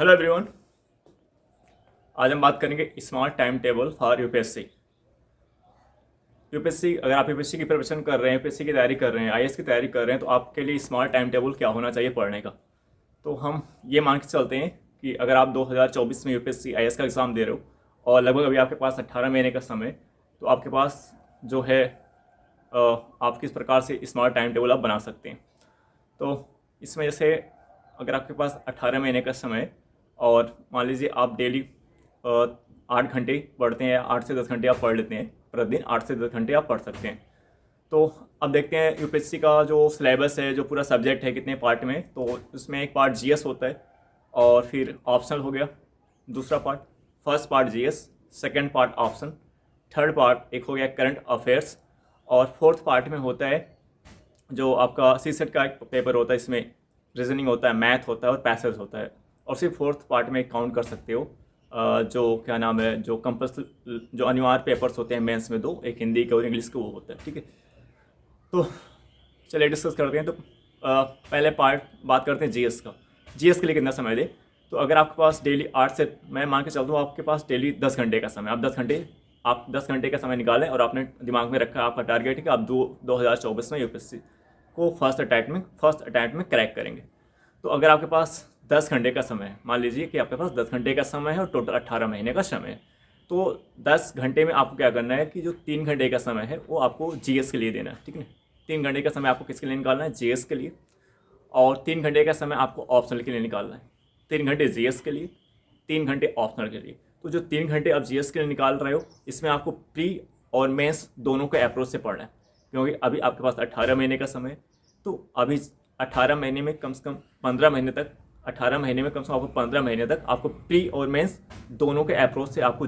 Hello everyone. आज हम बात करेंगे smart time table for UPSC. अगर आप यूपीएससी की प्रिपरेशन कर रहे हैं, यूपीएससी की तैयारी कर रहे हैं, आईएएस की तैयारी कर रहे हैं, तो आपके लिए स्मार्ट टाइम टेबल क्या होना चाहिए पढ़ने का। तो हम ये मान के चलते हैं कि अगर आप 2024 में यूपीएससी आईएएस का एग्ज़ाम दे रहे हो और लगभग अभी आपके पास 18 महीने का समय, तो आपके पास जो है आप किस प्रकार से स्मार्ट टाइम टेबल आप बना सकते हैं। तो इसमें जैसे अगर आपके पास 18 महीने का समय और मान लीजिए आप डेली 8 घंटे पढ़ते हैं या 8 से 10 घंटे आप पढ़ लेते हैं प्रतिदिन, 8 से 10 घंटे आप पढ़ सकते हैं। तो अब देखते हैं यूपीएससी का जो सिलेबस है, जो पूरा सब्जेक्ट है, कितने पार्ट में। तो उसमें एक पार्ट जीएस होता है और फिर ऑप्शनल हो गया दूसरा part. First part GS, second part option, third part एक हो गया करंट अफेयर्स, और फोर्थ पार्ट में होता है जो आपका सीसेट का एक पेपर होता है। इसमें रीजनिंग होता है, मैथ होता है और पैसेज होता है। और सिर्फ फोर्थ पार्ट में काउंट कर सकते हो जो क्या नाम है, जो कंपल्सरी जो अनिवार्य पेपर्स होते हैं मेंस में, दो, एक हिंदी के और इंग्लिश के, वो होता है। ठीक है, तो चलिए डिस्कस करते हैं। तो पहले पार्ट बात करते हैं जीएस का। जीएस के लिए कितना समय दे। तो अगर आपके पास डेली 8 से, मैं मान के चलता हूँ आपके पास डेली 10 घंटे का समय, आप 10 घंटे का समय निकालें और आपने दिमाग में रखा, आपका टारगेट है कि आप 2024 में यूपीएससी को फर्स्ट अटैम्प्ट में क्रैक करेंगे। तो अगर आपके पास 10 घंटे का समय है, मान लीजिए कि आपके पास 10 घंटे का समय है और टोटल 18 महीने का समय है, तो 10 घंटे में आपको क्या करना है कि जो 3 घंटे का समय है वो आपको जीएस के लिए देना है। ठीक है, 3 घंटे का समय आपको किसके लिए निकालना है, जीएस के लिए। और 3 घंटे का समय आपको ऑप्शनल के लिए निकालना है। 3 घंटे जीएस के लिए, 3 घंटे ऑप्शनल के लिए। तो जो 3 घंटे आप जीएस के लिए निकाल रहे हो, इसमें आपको प्री और मेंस दोनों के अप्रोच से पढ़ना है, क्योंकि अभी आपके पास 18 महीने का समय है। तो अभी 18 महीने में कम से कम 15 महीने तक, 18 महीने में कम से कम आपको 15 महीने तक आपको प्री और मेंस दोनों के अप्रोच से आपको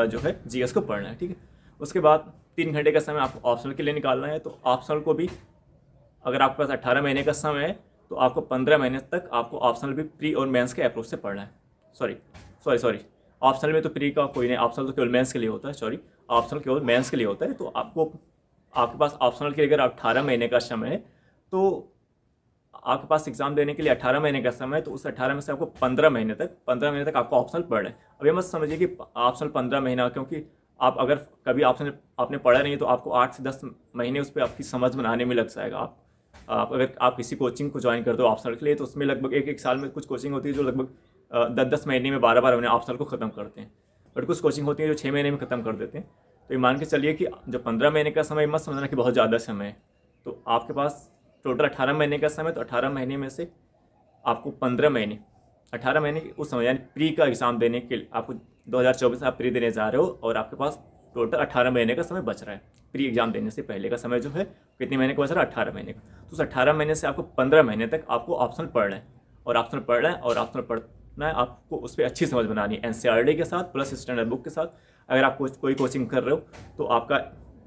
जो है जीएस को पढ़ना है। ठीक है, उसके बाद 3 घंटे का समय आपको ऑप्शनल के लिए निकालना है। तो ऑप्शनल को भी, अगर आपके पास 18 महीने का समय है, तो आपको 15 महीने तक आपको ऑप्शनल भी प्री और मेंस के अप्रोच से पढ़ना है। सॉरी, ऑप्शनल में तो प्री का कोई नहीं, ऑप्शनल तो केवल मेंस के लिए होता है। ऑप्शनल केवल मेंस के लिए होता है। तो आपके पास ऑप्शनल के लिए अगर 18 महीने का समय है, तो आपके पास एग्जाम देने के लिए 18 महीने का समय है, तो उस 18 में से आपको 15 महीने तक आपको ऑप्शनल पढ़ना है। अब ये मत समझिए कि ऑप्शनल 15 महीना, क्योंकि आप अगर कभी ऑप्शनल आपने पढ़ा नहीं तो आपको 8 से 10 महीने उस पर आपकी समझ बनाने में लग जाएगा। अगर आप किसी कोचिंग को ज्वाइन करते हो ऑप्शनल के लिए, तो उसमें लगभग एक साल में कुछ कोचिंग होती है जो लगभग 10 महीने में 12 महीने ऑप्शनल को ख़त्म करते हैं। बट कुछ कोचिंग होती है जो 6 महीने में ख़त्म कर देते हैं। तो ये मान के चलिए कि जो 15 महीने का समय, मत समझना कि बहुत ज़्यादा समय है। तो आपके पास टोटल 18 महीने का समय, तो 18 महीने में से आपको 15 महीने, 18 महीने उस समय यानी प्री का एग्ज़ाम देने के लिए, आपको 2024 में आप प्री देने जा रहे हो और आपके पास टोटल 18 महीने का समय बच रहा है। प्री एग्ज़ाम देने से पहले का समय जो है कितने महीने का बच रहा है, 18 महीने का। तो उस 18 महीने से आपको 15 महीने तक आपको ऑप्शनल पढ़ना है और ऑप्शनल पढ़ना है। आपको उस पर अच्छी समझ बनानी है, एनसीईआरटी के साथ प्लस स्टैंडर्ड बुक के साथ। अगर आप कोई कोचिंग कर रहे हो तो आपका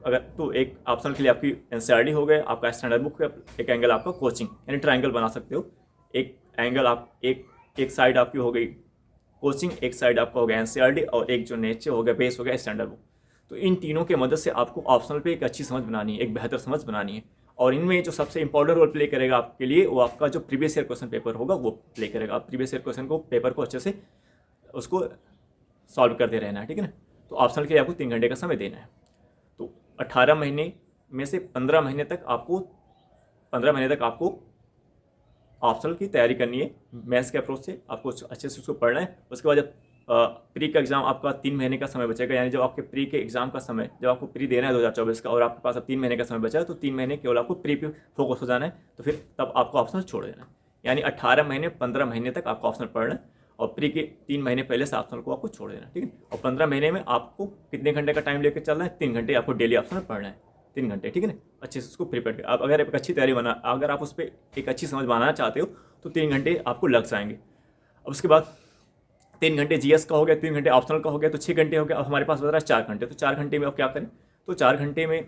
एक ऑप्शनल के लिए आपकी एनसीईआरटी हो गए, आपका स्टैंडर्ड बुक का एक एंगल आपका कोचिंग, यानी ट्रायंगल बना सकते हो। एक एंगल आप एक साइड आपकी हो गई कोचिंग, एक साइड आपका हो गया एनसीईआरटी, और एक जो नीचे हो गया बेस हो गया स्टैंडर्ड बुक। तो इन तीनों के मदद से आपको ऑप्शनल पे एक अच्छी समझ बनानी है, एक बेहतर समझ बनानी है। और इनमें जो सबसे इंपॉर्टेंट रोल प्ले करेगा आपके लिए, वो आपका जो प्रीवियस ईयर क्वेश्चन पेपर होगा वो प्ले करेगा। आप प्रीवियस ईयर क्वेश्चन को पेपर को अच्छे से उसको सॉल्व करते रहना है। ठीक है ना। तो ऑप्शनल के लिए आपको 3 घंटे का समय देना है। तो 18 महीने में से 15 महीने तक आपको ऑप्शनल की तैयारी करनी है। मैथ्स के अप्रोच से आपको अच्छे से उसको पढ़ना है। उसके बाद जब प्री का एग्ज़ाम आपका 3 महीने का समय बचेगा, यानी जब आपके प्री के एग्ज़ाम का समय, जब आपको प्री देना है 2024 का और आपके पास अब 3 महीने का समय बचा है, तो 3 महीने केवल आपको प्री पे फोकस हो जाना है। तो फिर तब आपको ऑप्शनल छोड़ देना है। यानी 18 महीने 15 महीने तक आपको ऑप्शनल पढ़ना है और प्री के 3 महीने पहले से ऑप्शनल को आपको छोड़ देना है। ठीक है। और 15 महीने में आपको कितने घंटे का टाइम लेकर चलना है, 3 घंटे आपको डेली ऑप्शनल पढ़ना है। 3 घंटे, ठीक है ना। अच्छे से उसको प्रिपेयर कर, अगर एक अच्छी तैयारी अगर आप उस पर एक अच्छी समझ बनाना चाहते हो तो 3 घंटे आपको लग जाएंगे। अब उसके बाद 3 घंटे जीएस का हो गया, 3 घंटे ऑप्शनल का हो गया, तो 6 घंटे हो गया। अब हमारे पास बच रहा है 4 घंटे। तो 4 घंटे में अब क्या करें, तो 4 घंटे में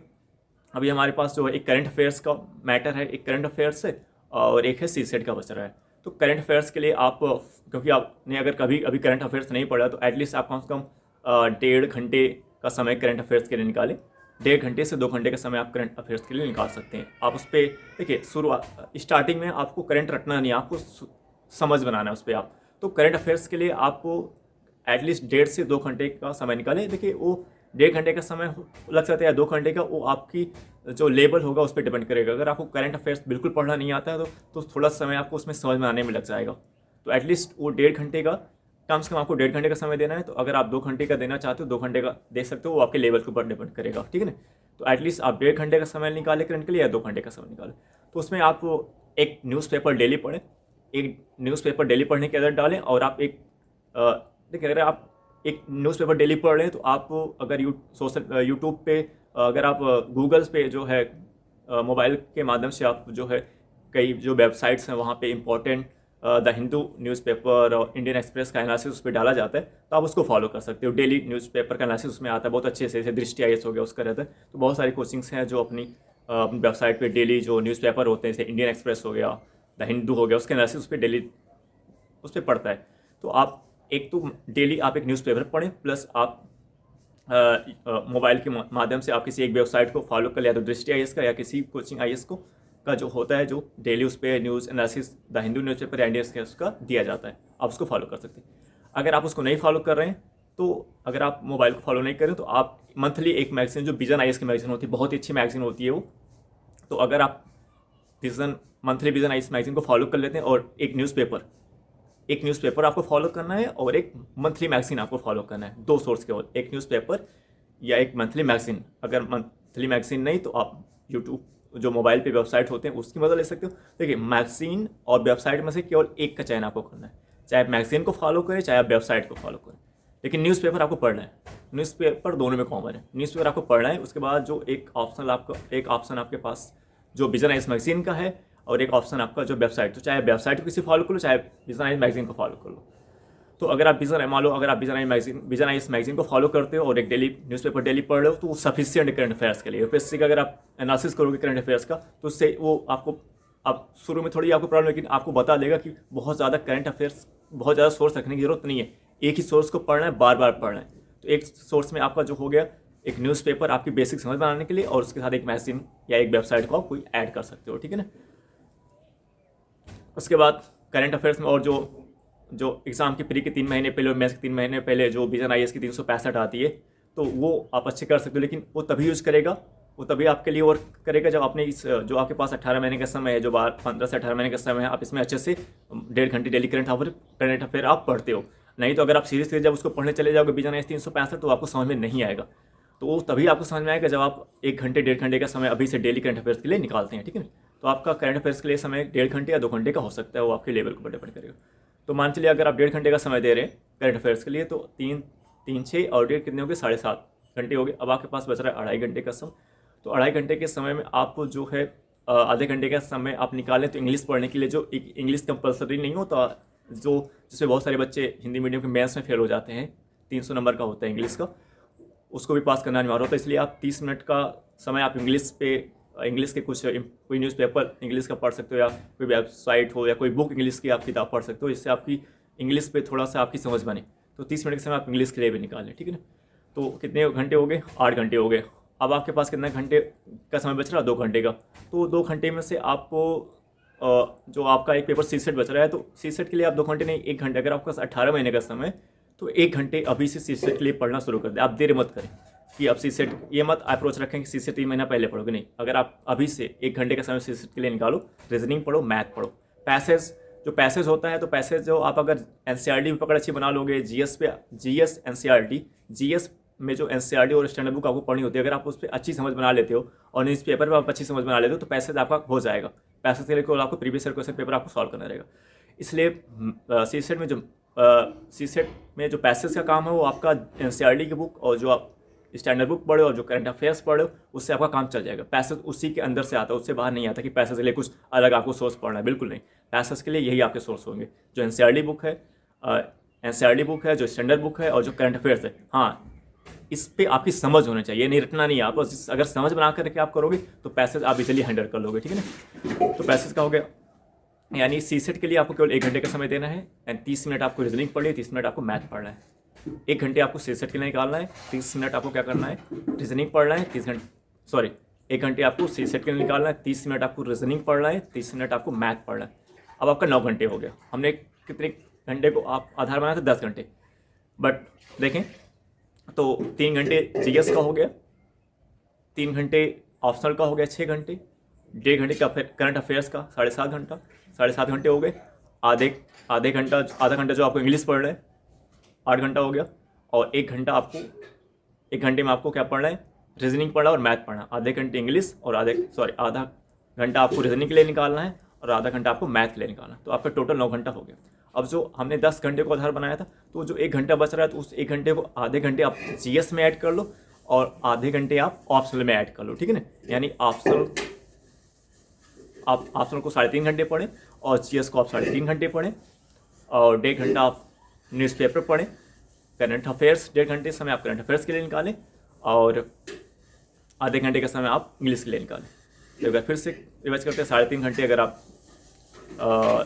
अभी हमारे पास जो है एक करंट अफेयर्स का मैटर है, एक करंट अफेयर्स है और एक है सीसेट का बच रहा है। तो करंट अफेयर्स के लिए आप, क्योंकि आपने अगर कभी अभी करंट अफेयर्स नहीं पढ़ा, तो एटलीस्ट आप कम से कम 1.5 घंटे का समय करंट अफेयर्स के लिए निकालें। 1.5 घंटे से 2 घंटे का समय आप करंट अफेयर्स के लिए निकाल सकते हैं। आप उस पर देखिए, स्टार्टिंग में आपको करंट रटना नहीं है, आपको समझ बनाना है उस पर। आप तो करंट अफेयर्स के लिए आपको एटलीस्ट 1.5 से 2 घंटे का समय निकालें। देखिए वो 1.5 घंटे का समय लग सकता है या 2 घंटे का, वो आपकी जो लेवल होगा उस पर डिपेंड करेगा। अगर आपको करंट अफेयर्स बिल्कुल पढ़ना नहीं आता है तो थोड़ा समय आपको उसमें समझ में आने में लग जाएगा। तो एटलीस्ट वो 1.5 घंटे का, कम से कम आपको 1.5 घंटे का समय देना है। तो अगर आप 2 घंटे का देना चाहते हो 2 घंटे का दे सकते हो, वो आपके लेवल के ऊपर डिपेंड करेगा, ठीक है ना। तो एटलीस्ट आप 1.5 घंटे का समय निकालें करंट के लिए या 2 घंटे का समय निकालें। तो उसमें आप एक न्यूज़पेपर डेली पढ़ें, एक न्यूज़पेपर डेली पढ़ने की आदत डालें। और आप एक देखिए, अगर आप एक न्यूज़पेपर डेली पढ़ रहे हैं तो आप अगर यूट्यूब पे, अगर आप गूगल्स पे जो है मोबाइल के माध्यम से आप जो है कई जो वेबसाइट्स हैं वहाँ पे इम्पोर्टेंट द हिंदू न्यूज़पेपर और इंडियन एक्सप्रेस का एनालिसिस उस पर डाला जाता है, तो आप उसको फॉलो कर सकते हो। डेली न्यूज़पेपर का एनालिसिस उसमें आता है बहुत अच्छे से, जैसे दृष्टि IAS हो गया उसका रहता है। तो बहुत सारी कोचिंग्स हैं जो अपनी वेबसाइट पे डेली जो न्यूज़पेपर होते हैं, जैसे इंडियन एक्सप्रेस हो गया, द हिंदू हो गया, उसके एनालिसिस उस पर डेली उस पर पढ़ता है। तो आप एक तो डेली आप एक न्यूज़पेपर पढ़ें, प्लस आप मोबाइल के माध्यम से आप किसी एक वेबसाइट को फॉलो कर लिया, तो दृष्टि IAS का या किसी कोचिंग IAS को का जो होता है, जो डेली उस पर news analysis the Hindu newspaper या इंडियन एक्सप्रेस का दिया जाता है, आप उसको फॉलो कर सकते हैं। अगर आप उसको नहीं फॉलो कर रहे हैं, तो अगर आप मोबाइल को फॉलो नहीं करें तो आप मंथली एक मैगजीन, जो विजन IAS की मैगजीन होती है, बहुत ही अच्छी मैगजीन होती है वो, तो अगर आप मंथली विजन IAS मैगजीन को फॉलो कर लेते हैं और एक न्यूज़पेपर आपको फॉलो करना है और एक मंथली मैगजीन आपको फॉलो करना है, 2 सोर्स केवल, एक न्यूज़पेपर या एक मंथली मैगजीन। अगर मंथली मैगजीन नहीं तो आप यूट्यूब जो मोबाइल पे वेबसाइट होते हैं उसकी मदद ले सकते हो। देखिए, मैगजीन और वेबसाइट में से केवल एक का चयन आपको करना है, चाहे आप मैगजीन को फॉलो करें चाहे आप वेबसाइट को फॉलो करें, लेकिन न्यूज़पेपर आपको पढ़ना है। न्यूज़पेपर दोनों में कॉमन है, न्यूज़पेपर आपको पढ़ना है। उसके बाद जो एक ऑप्शन आपके पास जो विजन IAS मैगजीन का है, और एक ऑप्शन आपका जो वेबसाइट, तो चाहे वेबसाइट को किसी फॉलो कर लो चाहे विजन IAS मैगजीन को फॉलो कर लो। तो अगर आप मान लो अगर आप विजन IAS मैगजीन को फॉलो करते हो और एक डेली न्यूज़पेपर डेली पढ़ रहे हो, तो वो सफिशियंट करंट अफेयर्स के लिए। यूपीएससी का अगर आप एनालिसिस करोगे करंट अफेयर्स का, तो उससे वो आपको, अब शुरू में थोड़ी आपको प्रॉब्लम, लेकिन आपको बता देगा कि बहुत ज़्यादा करंट अफेयर्स, बहुत ज़्यादा सोर्स रखने की जरूरत नहीं है, एक ही सोर्स को पढ़ना है, बार बार पढ़ना है। तो एक सोर्स में आपका जो हो गया एक न्यूज़पेपर आपकी बेसिक समझ बनाने के लिए, और उसके साथ एक मैगजीन या एक वेबसाइट को आप कोई ऐड कर सकते हो, ठीक है ना। उसके बाद करंट अफेयर्स में और जो एग्ज़ाम की प्री के 3 महीने पहले और मेंस के 3 महीने पहले जो विजन IAS की 365 आती है, तो वो आप अच्छे कर सकते हो। लेकिन वो तभी यूज़ करेगा, वो तभी आपके लिए वर्क करेगा जब आपने इस जो आपके पास 18 महीने का समय है, जो 15 से 18 महीने का समय है, आप इसमें अच्छे से 1.5 घंटे डेली करंट अफेयर आप पढ़ते हो। नहीं तो अगर आप सीरियसली जब उसको पढ़ने चले जाओगे विजन IAS 365, तो आपको समझ में नहीं आएगा। तो वो तभी आपको समझ में आएगा जब आप 1 घंटे 1.5 घंटे का समय अभी से डेली करंट अफेयर्स के लिए निकालते हैं, ठीक है ना। तो आपका करंट अफेयर्स के लिए समय 1.5 घंटे या 2 घंटे का हो सकता है, वो आपके लेवल के ऊपर डिपेंड करेगा। तो मान चलिए अगर आप 1.5 घंटे का समय दे रहे हैं करंट अफेयर्स के लिए, तो 3 6 और 1.5 कितने हो गए, 7.5 घंटे हो गए। अब आपके पास बच रहा है 2.5 घंटे का समय। तो 2.5 घंटे के समय में आप जो है आधे घंटे का समय आप निकालें तो इंग्लिश पढ़ने के लिए, जो इंग्लिश कंपलसरी नहीं होता, जो जिसमें बहुत सारे बच्चे हिंदी मीडियम के मेंस में फेल हो जाते हैं, 300 नंबर का होता है इंग्लिश का, उसको भी पास करना अनिवार्य होता है। इसलिए आप 30 मिनट का समय आप इंग्लिश के कोई न्यूज़पेपर इंग्लिश का पढ़ सकते हो, या कोई वेबसाइट हो, या कोई बुक इंग्लिश की आप किताब पढ़ सकते हो, जिससे आपकी इंग्लिश पे थोड़ा सा आपकी समझ बने। तो 30 मिनट के समय आप इंग्लिश के लिए भी निकालें, ठीक है ना। तो कितने घंटे हो गए, 8 घंटे हो गए। अब आपके पास कितना घंटे का समय बच रहा है, 2 घंटे का। तो 2 घंटे में से आपको जो आपका एक पेपर सीसेट बच रहा है, तो सीसेट के लिए आप 2 घंटे नहीं 1 घंटे, अगर आपके पास 18 महीने का समय, तो 1 घंटे अभी से सीसेट के लिए पढ़ना शुरू कर दें। आप देर मत करें कि अब सीसेट, ये मत अप्रोच रखें कि सीसेट 3 महीना पहले पढ़ोगे, नहीं। अगर आप अभी से 1 घंटे का समय सीसेट के लिए निकालो, रीजनिंग पढ़ो, मैथ पढ़ो, पैसेज होता है, तो पैसेज जो आप अगर NCERT भी पकड़ अच्छी बना लोगे, GS NCERT, GS में जो NCERT और स्टैंडर्ड बुक आपको पढ़नी होती है, अगर आप उस पर अच्छी समझ बना लेते हो और न्यूज़पेपर पर आप अच्छी समझ बना लेते हो, तो पैसेज आपका हो जाएगा। पैसेज के लिए आपको प्रीवियस ईयर क्वेश्चन पेपर आपको सॉल्व करना रहेगा। इसलिए सीसेट में जो पैसेज का काम है वो आपका NCERT की बुक और जो आप स्टैंडर्ड बुक पढ़ो और जो करंट अफेयर्स पढ़ो, उससे आपका काम चल जाएगा। पैसेज उसी के अंदर से आता है, उससे बाहर नहीं आता कि पैसेज के लिए कुछ अलग आपको सोर्स पढ़ना है, बिल्कुल नहीं। पैसेज के लिए यही आपके सोर्स होंगे, जो NCERT बुक है, जो स्टैंडर्ड बुक है और जो करंट अफेयर्स है। हाँ, इस पे आपकी समझ होनी चाहिए, नहीं रटना नहीं है आपको। अगर समझ बना करके आप करोगे तो पैसेज आप इजीली हैंडल कर लोगे, ठीक है ना। तो पैसेज का हो गया, यानी सीसेट के लिए आपको केवल 1 घंटे का समय देना है, एंड 30 मिनट आपको रीजनिंग पढ़नी है, 30 मिनट आपको मैथ पढ़ना है। 1 घंटे आपको सीसेट के लिए निकालना है, 30 मिनट आपको क्या करना है, रीजनिंग पढ़ना है। 1 घंटे आपको सीसेट के लिए निकालना है, 30 मिनट आपको रीजनिंग पढ़ना है, 30 मिनट आपको मैथ पढ़ना है। अब आपका 9 घंटे हो गया। हमने घंटे को आप आधार बनाए थे 10 घंटे, बट देखें तो 3 घंटे जीएस का हो गया, 3 घंटे ऑप्शनल का हो गया 6 घंटे, 1.5 घंटे का करंट अफेयर्स का 7.5 घंटा, 7.5 घंटे हो गए। आधे घंटा आधा घंटा जो आपको इंग्लिश पढ़ रहे हैं 8 घंटा हो गया, और 1 घंटा आपको 1 घंटे में आपको क्या पढ़ना है, रीजनिंग पढ़ना और मैथ पढ़ना। आधे घंटे इंग्लिश और आधा घंटा आपको रीजनिंग के लिए निकालना है और आधा घंटा आपको मैथ के लिए निकालना है। तो आपका टोटल 9 घंटा हो गया। अब जो हमने 10 घंटे को आधार बनाया था, तो जो 1 घंटा बच रहा है तो उस 1 घंटे को आधे घंटे आप जीएस में ऐड कर लो और आधे घंटे आप ऑप्शनल में ऐड कर लो, ठीक है ना। यानी ऑप्शनल को 3.5 घंटे पढ़ें और जीएस को आप 3.5 घंटे पढ़ें, और 1.5 घंटा आप न्यूज़पेपर पढ़ें। करंट अफेयर्स 1.5 घंटे समय आप करंट अफेयर्स के लिए निकालें और आधे घंटे का समय आप इंग्लिश के लिए निकालें। तो अगर फिर से रिवाइज करते हैं, 3.5 घंटे अगर आप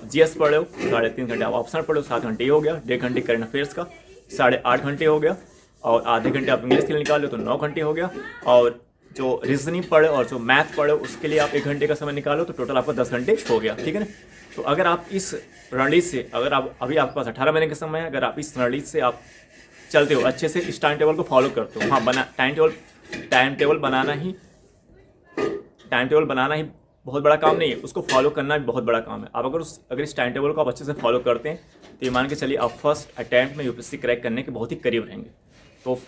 जीएस पढ़े हो, 3.5 घंटे आप ऑप्शनल पढ़े हो, 7 घंटे ये हो गया। 1.5 घंटे करंट अफेयर्स का 8.5 घंटे हो गया, और आधे घंटे आप इंग्लिश के लिए निकाल लो तो 9 घंटे हो गया। और जो रीजनिंग पढ़े और जो मैथ पढ़े उसके लिए आप 1 घंटे का समय निकालो तो टोटल आपका 10 घंटे हो गया, ठीक है ना। तो अगर आप इस रणनीति से, अगर आप अभी आपके पास 18 महीने का समय है, अगर आप इस रणनीति से आप चलते हो, अच्छे से इस टाइम टेबल को फॉलो करते हो, हाँ टाइम टेबल बनाना ही बहुत बड़ा काम नहीं है, उसको फॉलो करना भी बहुत बड़ा काम है। आप अगर इस टाइम टेबल को आप अच्छे से फॉलो करते हैं तो ये मान के चलिए आप फर्स्ट अटैम्प्ट में यूपीएससी क्रैक करने के बहुत ही करीब रहेंगे। तो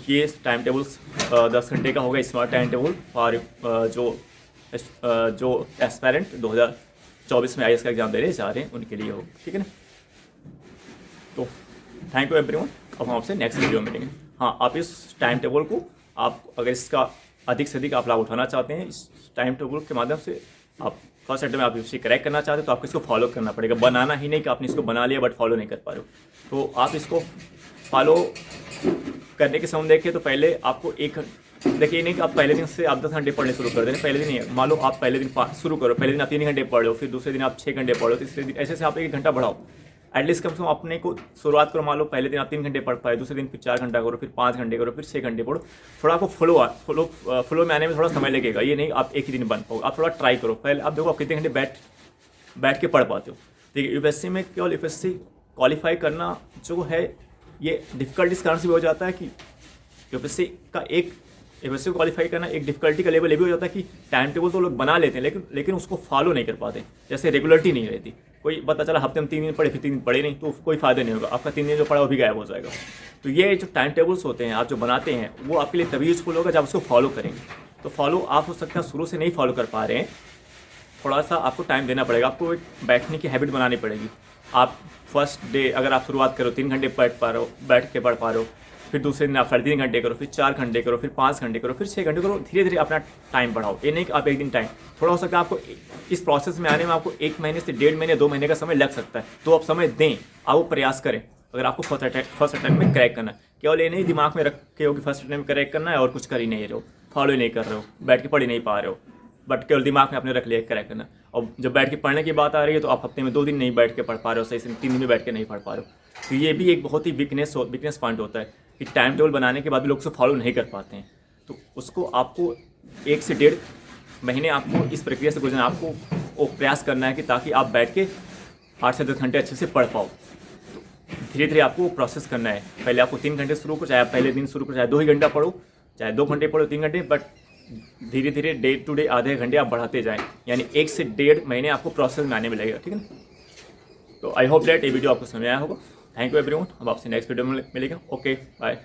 ये टाइम टेबल्स 10 घंटे का होगा स्मार्ट टाइम टेबल और जो एस्पायरेंट 2024 में आईएएस का एग्जाम देने जा रहे हैं उनके लिए होगा, ठीक है ना। तो थैंक यू एवरीवन, अब हम आपसे नेक्स्ट वीडियो में मिलेंगे। हाँ, आप इस टाइम टेबल को आप अगर इसका अधिक से अधिक आप लाभ उठाना चाहते हैं, इस टाइम टेबल के माध्यम से आप फर्स्ट अटेम्प्ट में आप यूपीएससी क्रैक करना चाहते हैं तो आपको इसको फॉलो करना पड़ेगा। बनाना ही नहीं कि आपने इसको बना लिया बट फॉलो नहीं कर पा रहे हो। तो आप इसको फॉलो करने के समय देखिए तो पहले आपको देखिए नहीं कि आप पहले दिन से आप 10 घंटे पढ़ने शुरू कर दें, पहले दिन नहीं। मान लो आप पहले दिन शुरू करो, पहले दिन आप 3 घंटे पढ़ो, फिर दूसरे दिन आप 6 घंटे पढ़ो, तीसरे दिन ऐसे आप 1 घंटा बढ़ाओ। एटलीस्ट कम से कम अपने को शुरुआत करो। मान लो पहले दिन आप 3 घंटे पढ़ पाए, दूसरे दिन फिर 4 घंटा करो, फिर 5 घंटे करो, फिर 6 घंटे पढ़ो। थोड़ा आपको फ्लो में आने में थोड़ा समय लगेगा, ये नहीं आप एक ही दिन बन पाओ। आप थोड़ा ट्राई करो, पहले आप देखो आप कितने घंटे बैठ के पढ़ पाते हो। देखिए यूपीएससी में केवल यूपीएससी क्वालिफाई करना जो है ये डिफ़िकल्टी इस कारण से भी हो जाता है कि यूपीएससी को क्वालिफाई करना एक डिफ़िकल्टी का लेवल ये भी हो जाता है कि टाइम टेबल तो लोग बना लेते हैं लेकिन उसको फॉलो नहीं कर पाते। जैसे रेगुलरिटी नहीं रहती, कोई पता चला हफ्ते में 3 दिन पढ़े फिर 3 दिन पढ़े नहीं तो कोई फ़ायदा नहीं होगा, आपका 3 दिन जो पढ़ा वो भी गायब हो जाएगा। तो ये जो टाइम टेबल्स होते हैं आप जो बनाते हैं वो आपके लिए तभी यूज़फुल होगा जब उसको फॉलो करेंगे। तो फॉलो आप हो सकता है शुरू से नहीं फॉलो कर पा रहे हैं, थोड़ा सा आपको टाइम देना पड़ेगा, आपको एक बैठने की हैबिट बनानी पड़ेगी। आप फर्स्ट डे अगर आप शुरुआत करो 3 घंटे बैठ के पढ़ पा रहे हो, फिर दूसरे दिन आप 3.5 घंटे करो, फिर 4 घंटे करो, फिर 5 घंटे करो, फिर 6 घंटे करो। धीरे धीरे अपना टाइम बढ़ाओ। ये नहीं कि आप एक दिन टाइम, थोड़ा हो सकता है आपको इस प्रोसेस में आने में आपको 1 महीने से 1.5 महीने 2 महीने का समय लग सकता है। तो आप समय दें, आप वो प्रयास करें। अगर आपको फर्स्ट अटैम्प्ट में क्रैक करना है, केवल ये नहीं दिमाग में रखे हो कि फर्स्ट अटैम्प्ट में क्रैक करना है और कुछ कर ही नहीं रहे हो, फॉलो ही नहीं कर रहे हो, बैठ के पढ़ ही नहीं पा रहे हो, बट केवल दिमाग में आपने रख लिया क्रैक करना। और जब बैठ के पढ़ने की बात आ रही है तो आप हफ्ते में 2 दिन नहीं बैठ के पढ़ पा रहे हो, सही से 3 दिन में बैठ के नहीं पढ़ पा रहे हो। तो ये भी एक बहुत ही वीकनेस पॉइंट होता है कि टाइम टेबल बनाने के बाद भी लोग उसको फॉलो नहीं कर पाते हैं। तो उसको आपको 1 से 1.5 महीने आपको इस प्रक्रिया से गुजरना, आपको वो प्रयास करना है कि ताकि आप बैठ के 8 से 10 घंटे अच्छे से पढ़ पाओ। तो धीरे धीरे आपको प्रोसेस करना है। पहले आपको 3 घंटे शुरू करो, चाहे आप पहले दिन शुरू करो, चाहे 2 ही घंटा पढ़ो, चाहे 2 घंटे पढ़ो, 3 घंटे, बट धीरे धीरे डे टू डे आधे घंटे आप बढ़ाते जाएं। यानी 1 से 1.5 महीने आपको प्रोसेस में आने में लगेगा, ठीक है ना। तो आई होप दैट ये वीडियो आपको समझ आया होगा। थैंक यू एवरीवन, अब आपसे नेक्स्ट वीडियो में मिलेगा। Okay bye.